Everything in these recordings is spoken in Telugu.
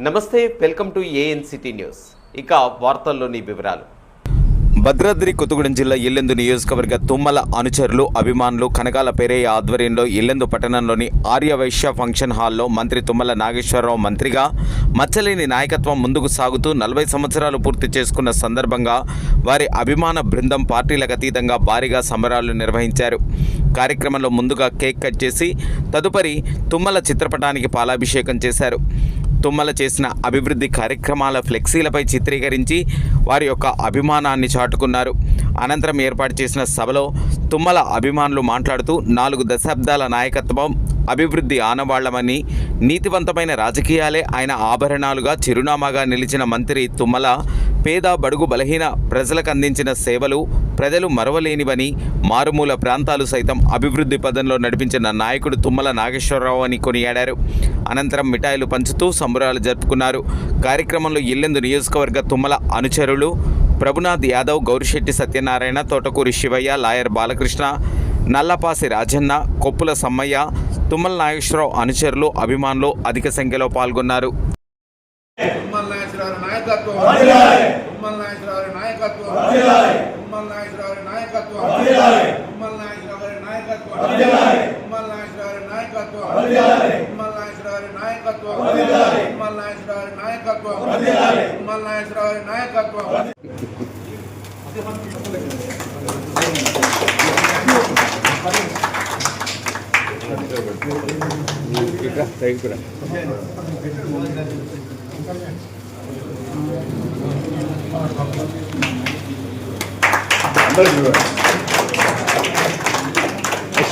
నమస్తే, వెల్కమ్ టు ఏఎన్సిటీ న్యూస్. ఇక వార్తల్లోని వివరాలు. భద్రాద్రి కొత్తగూడెం జిల్లా ఇల్లెందు నియోజకవర్గ తుమ్మల అనుచరులు అభిమానులు కనకాల పేరయ్య ఆధ్వర్యంలో ఇల్లెందు పట్టణంలోని ఆర్యవైశ్య ఫంక్షన్ హాల్లో మంత్రి తుమ్మల నాగేశ్వరరావు మంత్రిగా మచ్చలేని నాయకత్వం ముందుకు సాగుతూ 40 సంవత్సరాలు పూర్తి చేసుకున్న సందర్భంగా వారి అభిమాన బృందం పార్టీలకు అతీతంగా భారీగా సంబరాలు నిర్వహించారు. కార్యక్రమంలో ముందుగా కేక్ కట్ చేసి తదుపరి తుమ్మల చిత్రపటానికి పాలాభిషేకం చేశారు. తుమ్మల చేసిన అభివృద్ధి కార్యక్రమాల ఫ్లెక్సీలపై చిత్రీకరించి వారి యొక్క అభిమానాన్ని చాటుకున్నారు. అనంతరం ఏర్పాటు చేసిన సభలో తుమ్మల అభిమానులు మాట్లాడుతూ 4 దశాబ్దాల నాయకత్వం, అభివృద్ధి ఆనవాళ్లమని, నీతివంతమైన రాజకీయాలే ఆయన ఆభరణాలుగా చిరునామాగా నిలిచిన మంత్రి తుమ్మల పేద బడుగు బలహీన ప్రజలకు అందించిన సేవలు ప్రజలు మరవలేనివని, మారుమూల ప్రాంతాలు సైతం అభివృద్ధి పదంలో నడిపించిన నాయకుడు తుమ్మల నాగేశ్వరరావు అని కొనియాడారు. అనంతరం మిఠాయిలు పంచుతూ సంబరాలు జరుపుకున్నారు. కార్యక్రమంలో ఇల్లెందు నియోజకవర్గ తుమ్మల అనుచరులు ప్రభునాథ్ యాదవ్, గౌరిశెట్టి సత్యనారాయణ, తోటకూరి శివయ్య, లాయర్ బాలకృష్ణ, నల్లపాసి రాజన్న, కొప్పుల సమ్మయ్య, తుమ్మల నాగేశ్వరరావు అనుచరులు, అభిమానులు అధిక సంఖ్యలో పాల్గొన్నారు.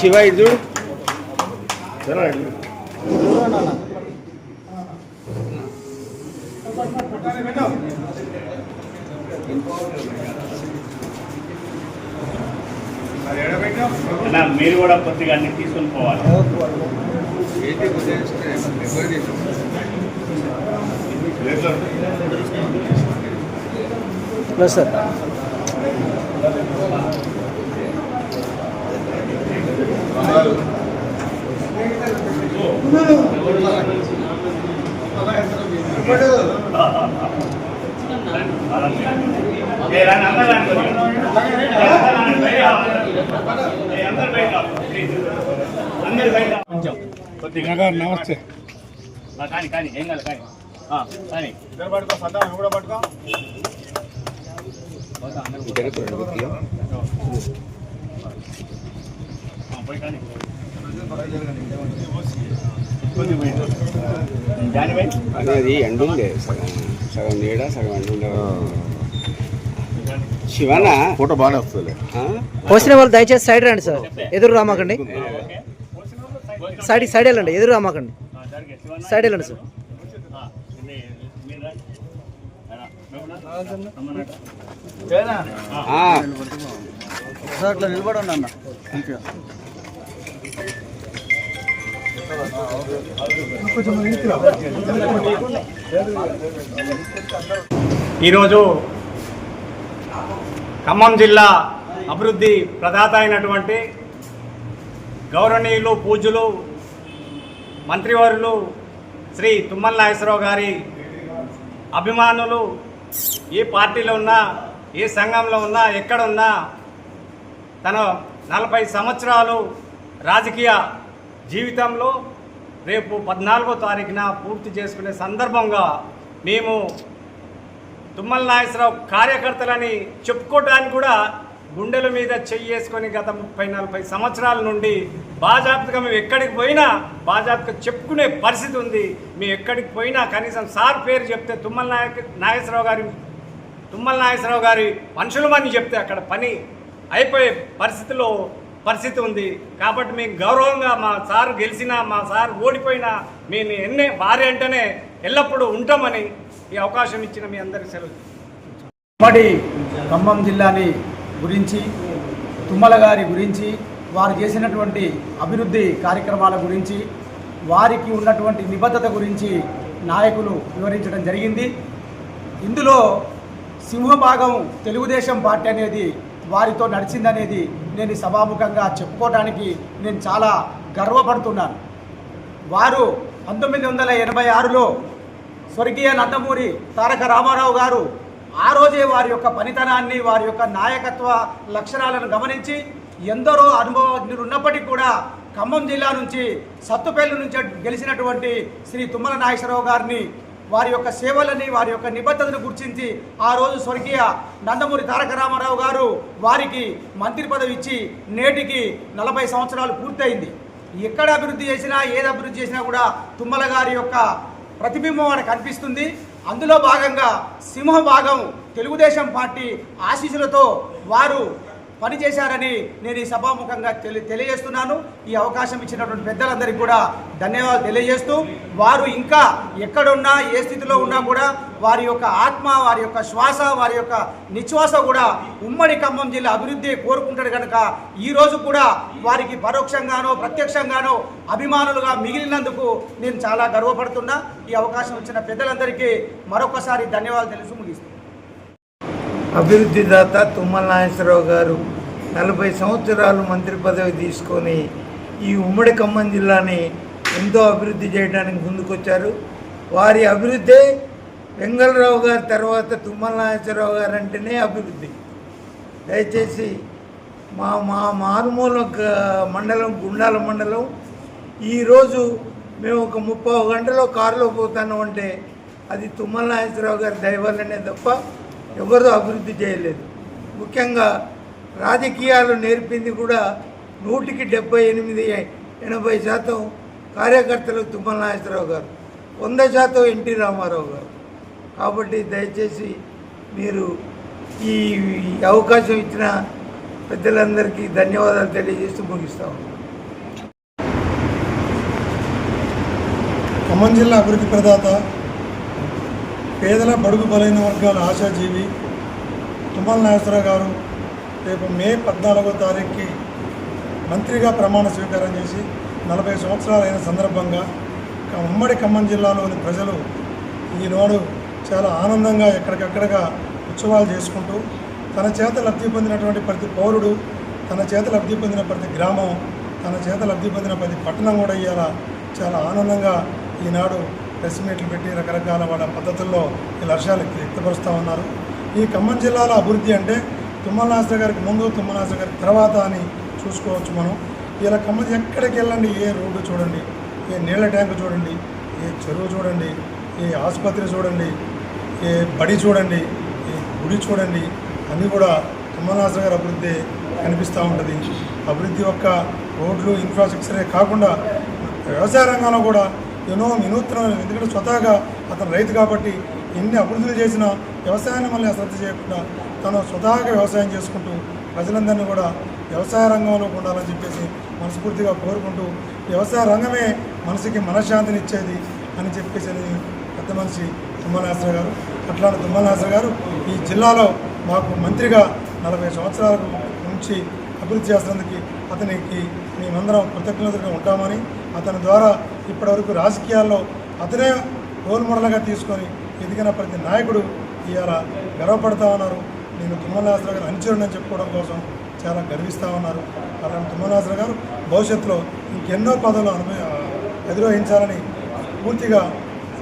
శివ ఇడు మీరు కూడా కొద్దిగా అన్ని తీసుకొని పోవాలి. సార్ నమస్తే కానీ ఏం కాదు కానీ ఇద్దరు పట్టుకో, సద్దాం కూడా పట్టుకో. అది ఎండు ఉండే సగం నీడ సగం ఎండు ఉండే. శివనా ఫోటో బాగానే వస్తుంది. పోసిన వాళ్ళు దయచేసి సైడ్ రండి సార్, ఎదురు రామాకండి. సైడ్ వెళ్ళండి, ఎదురు రామాకండి, సైడ్ వెళ్ళండి సార్. అట్లా నిలబడండి అన్న. ఈరోజు ఖమ్మం జిల్లా అభివృద్ధి ప్రదాత అయినటువంటి గౌరవనీయులు, పూజ్యులు, మంత్రివర్యులు శ్రీ తుమ్మల నాగేశ్వరరావు గారి అభిమానులు ఏ పార్టీలో ఉన్నా, ఏ సంఘంలో ఉన్నా, ఎక్కడ ఉన్నా తన 40 సంవత్సరాలు రాజకీయ జీవితంలో రేపు 14వ తారీఖున పూర్తి చేసుకునే సందర్భంగా మేము తుమ్మల నాగేశ్వరరావు కార్యకర్తలని చెప్పుకోవడానికి కూడా గుండెల మీద చెయ్యేసుకొని గత 30-40 సంవత్సరాల నుండి బాజాప్తగా మేము ఎక్కడికి పోయినా బాజాప్తగా చెప్పుకునే పరిస్థితి ఉంది. మేము ఎక్కడికి పోయినా కనీసం సార్ పేరు చెప్తే తుమ్మల నాగేశ్వరరావు గారి మనుషులమని చెప్తే అక్కడ పని అయిపోయే పరిస్థితి ఉంది. కాబట్టి మేము గౌరవంగా మా సార్ గెలిచినా, మా సార్ ఓడిపోయినా మేము ఎన్నే భార్య అంటేనే ఎల్లప్పుడూ ఉంటామని ఈ అవకాశం ఇచ్చిన మీ అందరికీ సెలవు. ఉమ్మడి ఖమ్మం జిల్లాని గురించి, తుమ్మల గారి గురించి, వారు చేసినటువంటి అభివృద్ధి కార్యక్రమాల గురించి, వారికి ఉన్నటువంటి నిబద్ధత గురించి నాయకులు వివరించడం జరిగింది. ఇందులో సింహభాగం తెలుగుదేశం పార్టీ అనేది వారితో నడిచిందనేది నేను ఈ సభాముఖంగా చెప్పుకోవడానికి నేను చాలా గర్వపడుతున్నాను. వారు 1986లో స్వర్గీయ నందమూరి తారక రామారావు గారు ఆ రోజే వారి యొక్క పనితనాన్ని, వారి యొక్క నాయకత్వ లక్షణాలను గమనించి ఎందరో అనుభవజ్ఞులు ఉన్నప్పటికీ కూడా ఖమ్మం జిల్లా నుంచి సత్తుపల్లి నుంచి గెలిచినటువంటి శ్రీ తుమ్మల నాగేశ్వరరావు గారిని, వారి యొక్క సేవలని, వారి యొక్క నిబద్ధతను గుర్తించి ఆ రోజు స్వర్గీయ నందమూరి తారక రామారావు గారు వారికి మంత్రి పదవి ఇచ్చి నేటికి 40 సంవత్సరాలు పూర్తయింది. ఎక్కడ అభివృద్ధి చేసినా, ఏది అభివృద్ధి చేసినా కూడా తుమ్మల గారి యొక్క ప్రతిబింబం మనకు కనిపిస్తుంది. అందులో భాగంగా సింహభాగం తెలుగుదేశం పార్టీ ఆశీస్సులతో వారు పనిచేశారని నేను ఈ సభాముఖంగా తెలియజేస్తున్నాను. ఈ అవకాశం ఇచ్చినటువంటి పెద్దలందరికీ కూడా ధన్యవాదాలు తెలియజేస్తూ, వారు ఇంకా ఎక్కడున్నా, ఏ స్థితిలో ఉన్నా కూడా వారి యొక్క ఆత్మ, వారి యొక్క శ్వాస, వారి యొక్క నిశ్వాస కూడా ఉమ్మడి ఖమ్మం జిల్లా అభివృద్ధి కోరుకుంటాడు కనుక ఈరోజు కూడా వారికి పరోక్షంగానో ప్రత్యక్షంగానో అభిమానులుగా మిగిలినందుకు నేను చాలా గర్వపడుతున్నా. ఈ అవకాశం ఇచ్చిన పెద్దలందరికీ మరొకసారి ధన్యవాదాలు తెలుసు ముగిస్తున్నాను. అభివృద్ధి దాత తుమ్మల నాగేశ్వరరావు గారు 40 సంవత్సరాలు మంత్రి పదవి తీసుకొని ఈ ఉమ్మడి ఖమ్మం జిల్లాని ఎంతో అభివృద్ధి చేయడానికి ముందుకొచ్చారు. వారి అభివృద్ధి వెంగళరావు గారి తర్వాత తుమ్మల నాగేశ్వరరావు గారు అంటేనే అభివృద్ధి. దయచేసి మా మా మారుమూల మండలం, గుండాల మండలం, ఈరోజు మేము ఒక 30 గంటలో కారులో పోతాను అంటే అది తుమ్మల నాగేశ్వరరావు గారి దయవల్లనే తప్ప ఎవరు అభివృద్ధి చేయలేదు. ముఖ్యంగా రాజకీయాలు నేర్పింది కూడా 100కి 78-80% కార్యకర్తలు తుమ్మల నాగేశ్వరరావు గారు, 100% ఎన్టీ రామారావు గారు. కాబట్టి దయచేసి మీరు ఈ అవకాశం ఇచ్చిన పెద్దలందరికీ ధన్యవాదాలు తెలియజేస్తూ ముగిస్తాము. ఖమ్మం జిల్లా అభివృద్ధి ప్రదాత, పేదల బడుగు బలైన వర్గాల ఆశాజీవి తుమ్మల నాగేశ్వరరావు గారు రేపు మే 14వ తారీఖుకి మంత్రిగా ప్రమాణ స్వీకారం చేసి 40 సంవత్సరాలైన సందర్భంగా ఉమ్మడి ఖమ్మం జిల్లాలోని ప్రజలు ఈనాడు చాలా ఆనందంగా ఎక్కడికక్కడగా ఉత్సవాలు చేసుకుంటూ తన చేత లబ్ధి పొందినటువంటి ప్రతి పౌరుడు, తన చేత లబ్ధి పొందిన ప్రతి గ్రామం, తన చేత లబ్ధి పొందిన ప్రతి పట్టణం కూడా ఇవాళ చాలా ఆనందంగా ఈనాడు ప్రెస్ మీట్లు పెట్టి రకరకాల వాళ్ళ పద్ధతుల్లో ఈ లక్ష్యాలు వ్యక్తపరుస్తూ ఉన్నారు. ఈ ఖమ్మం జిల్లాలో అభివృద్ధి అంటే తుమ్మల నాగేశ్వరరావు గారికి ముందు, తుమ్మల నాగేశ్వరరావు గారికి తర్వాత అని చూసుకోవచ్చు మనం. ఇలా ఖమ్మం ఎక్కడికి వెళ్ళండి, ఏ రోడ్డు చూడండి, ఏ నీళ్ళ ట్యాంకు చూడండి, ఏ చెరువు చూడండి, ఏ ఆసుపత్రి చూడండి, ఏ బడి చూడండి, ఏ గుడి చూడండి, అన్నీ కూడా తుమ్మల నాగేశ్వరరావు గారి అభివృద్ధి కనిపిస్తూ ఉంటుంది. అభివృద్ధి యొక్క రోడ్లు, ఇన్ఫ్రాస్ట్రక్చరే కాకుండా వ్యవసాయ రంగంలో కూడా ఎన్నో వినూత్నమైన, ఎందుకంటే స్వతహాగా అతను రైతు కాబట్టి ఎన్ని అభివృద్ధులు చేసినా వ్యవసాయాన్ని మళ్ళీ అశ్రద్ధ చేయకుండా తను స్వతహాగా వ్యవసాయం చేసుకుంటూ ప్రజలందరినీ కూడా వ్యవసాయ రంగంలో ఉండాలని చెప్పేసి మనస్ఫూర్తిగా కోరుకుంటూ, వ్యవసాయ రంగమే మనసుకి మనశ్శాంతిని ఇచ్చేది అని చెప్పేసి పెద్ద మనిషి తుమ్మల నాగేశ్వరరావు గారు. అట్లాంటి తుమ్మల నాగేశ్వరరావు గారు ఈ జిల్లాలో మాకు మంత్రిగా 40 సంవత్సరాల నుంచి అభివృద్ధి చేస్తున్నందుకు అతనికి మేమందరం కృతజ్ఞతగా ఉంటామని, అతని ద్వారా ఇప్పటివరకు రాజకీయాల్లో అతనే రోల్ మోడల్గా తీసుకొని ఎదిగిన ప్రతి నాయకుడు ఇవాళ గర్వపడతా ఉన్నారు. నేను తుమ్మల నాగేశ్వరరావు గారు అనుచరుడని చెప్పుకోవడం కోసం చాలా గర్విస్తూ ఉన్నారు. అలాంటి తుమ్మల నాగేశ్వరరావు గారు భవిష్యత్తులో ఇంకెన్నో పదవులు అధిరోహించాలని, పూర్తిగా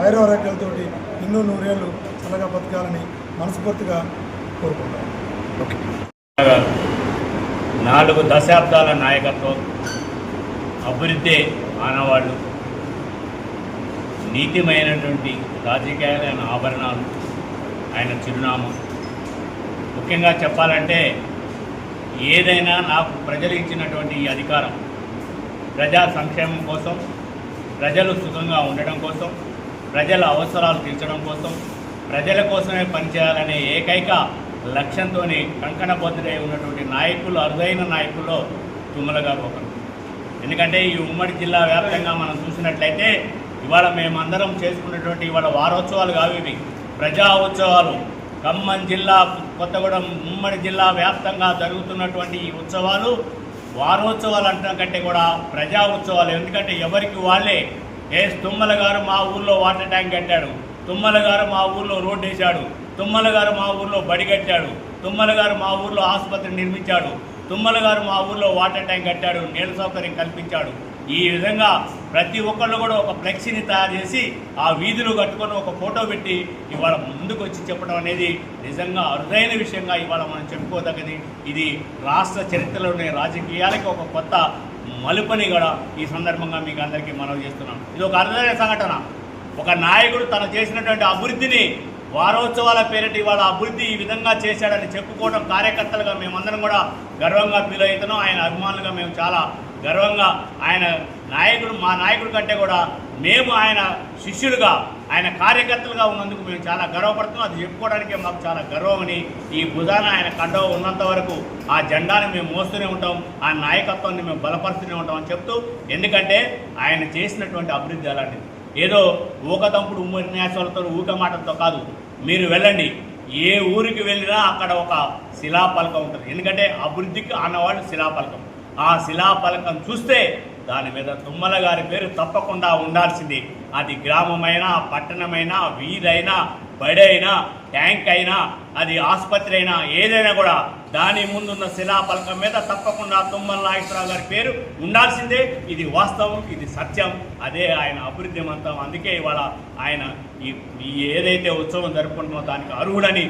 ఆయురారోగ్యాలతోటి ఎన్నో 100 ఏళ్ళు చల్లగా బతకాలని మనస్ఫూర్తిగా కోరుకుంటాను. 4 దశాబ్దాల నాయకత్వం, అభివృద్ధి ఆనవాళ్ళు, నీతిమైనటువంటి రాజకీయాలైన ఆభరణాలు ఆయన చిరునామా. ముఖ్యంగా చెప్పాలంటే ఏదైనా నాకు ప్రజలు ఇచ్చినటువంటి ఈ అధికారం ప్రజా సంక్షేమం కోసం, ప్రజలు సుఖంగా ఉండడం కోసం, ప్రజల అవసరాలు తీర్చడం కోసం, ప్రజల కోసమే పనిచేయాలనే ఏకైక లక్ష్యంతో కంకణబద్ధుడై ఉన్నటువంటి నాయకులు, అరుదైన నాయకుల్లో తుమ్మల గారు ఒకరు. ఎందుకంటే ఈ ఉమ్మడి జిల్లా వ్యాప్తంగా మనం చూసినట్లయితే ఇవాళ మేమందరం చేసుకున్నటువంటి ఇవాళ వారోత్సవాలు కావు, ఇవి ప్రజా ఉత్సవాలు. ఖమ్మం జిల్లా, కొత్తగూడెం ఉమ్మడి జిల్లా వ్యాప్తంగా జరుగుతున్నటువంటి ఈ ఉత్సవాలు వారోత్సవాలు అంటాం కంటే కూడా ప్రజా ఉత్సవాలు. ఎందుకంటే ఎవరికి వాళ్ళే, తుమ్మల గారు మా ఊళ్ళో వాటర్ ట్యాంక్ కట్టాడు, తుమ్మల గారు మా ఊళ్ళో రోడ్డు వేశాడు, తుమ్మల గారు మా ఊర్లో బడి కట్టాడు, తుమ్మల గారు మా ఊర్లో ఆసుపత్రి నిర్మించాడు, తుమ్మల గారు మా ఊర్లో వాటర్ ట్యాంక్ కట్టాడు, నీళ్ళ సౌకర్యం కల్పించాడు. ఈ విధంగా ప్రతి ఒక్కళ్ళు కూడా ఒక ఫ్లెక్సీని తయారు చేసి ఆ వీధులు కట్టుకొని ఒక ఫోటో పెట్టి ఇవాళ ముందుకు వచ్చి చెప్పడం అనేది నిజంగా అరుదైన విషయంగా ఇవాళ మనం చెప్పుకోదగ్గది. ఇది రాష్ట్ర చరిత్రలోనే రాజకీయాలకి ఒక కొత్త మలుపని కూడా ఈ సందర్భంగా మీకు అందరికీ మనవి చేస్తున్నాం. ఇది ఒక అరుదైన సంఘటన. ఒక నాయకుడు తను చేసినటువంటి అభివృద్ధిని వారోత్సవాల పేరిట ఇవాళ అభివృద్ధి ఈ విధంగా చేశాడని చెప్పుకోవడం కార్యకర్తలుగా మేమందరం కూడా గర్వంగా ఫీల్ అవుతున్నాం. ఆయన అభిమానులుగా మేము చాలా గర్వంగా, ఆయన నాయకుడు మా నాయకుడి కంటే కూడా మేము ఆయన శిష్యులుగా, ఆయన కార్యకర్తలుగా ఉన్నందుకు మేము చాలా గర్వపడుతున్నాం. అది చెప్పుకోవడానికే మాకు చాలా గర్వమని, ఈ భుజాన ఆయన కండవ ఉన్నంత వరకు ఆ జెండాని మేము మోస్తూనే ఉంటాం, ఆ నాయకత్వాన్ని మేము బలపరుస్తూనే ఉంటాం అని చెప్తూ, ఎందుకంటే ఆయన చేసినటువంటి అభివృద్ధి అలాంటిది. ఏదో ఊకతంపుడు ఉపన్యాసాలతో ఊక మాటలతో కాదు. మీరు వెళ్ళండి, ఏ ఊరికి వెళ్ళినా అక్కడ ఒక శిలాఫలకం ఉంటుంది. ఎందుకంటే అభివృద్ధికి అన్నవాళ్ళు శిలాఫలకం. ఆ శిలాఫలకం చూస్తే దాని మీద తుమ్మల గారి పేరు తప్పకుండా ఉండాల్సింది. అది గ్రామమైనా, పట్టణమైనా, వీధైనా, బడి అయినా, ట్యాంక్ అయినా, అది ఆసుపత్రి అయినా, ఏదైనా కూడా దాని ముందున్న శిలాఫలకం మీద తప్పకుండా తుమ్మల నాగేశ్వరరావు గారి పేరు ఉండాల్సిందే. ఇది వాస్తవం, ఇది సత్యం. అదే ఆయన అభివృద్ధి మంతం. అందుకే ఇవాళ ఆయన ఈ ఏదైతే ఉత్సవం జరుపుకుంటున్నో దానికి అర్హుడని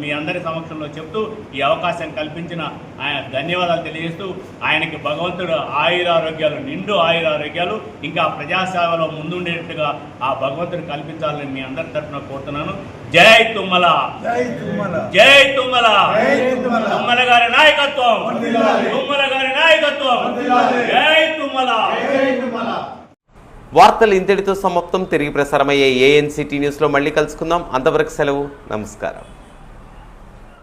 మీ అందరి సమక్షంలో చెప్తూ ఈ అవకాశం కల్పించిన ఆయన ధన్యవాదాలు తెలియజేస్తూ, ఆయనకి భగవంతుడు ఆయురారోగ్యాలు, నిండు ఆయురారోగ్యాలు, ఇంకా ప్రజాసేవలో ముందుండేట్టుగా ఆ భగవంతుడు కల్పించాలని మీ అందరి తరఫున కోరుతున్నాను. జై తుమ్మల, జై తుమ్మల, జై తుమ్మల, జై తుమ్మల, తుమ్మల గారి నాయకత్వం, తుమ్మల గారి నాయకత్వం, జై తుమ్మల, జై తుమ్మల. వార్తలు ఇంతటితో సమాప్తం. తిరిగి ప్రసారమయ్యే ఏఎన్సిటీ న్యూస్లో మళ్ళీ కలుసుకుందాం. అంతవరకు సెలవు. నమస్కారం.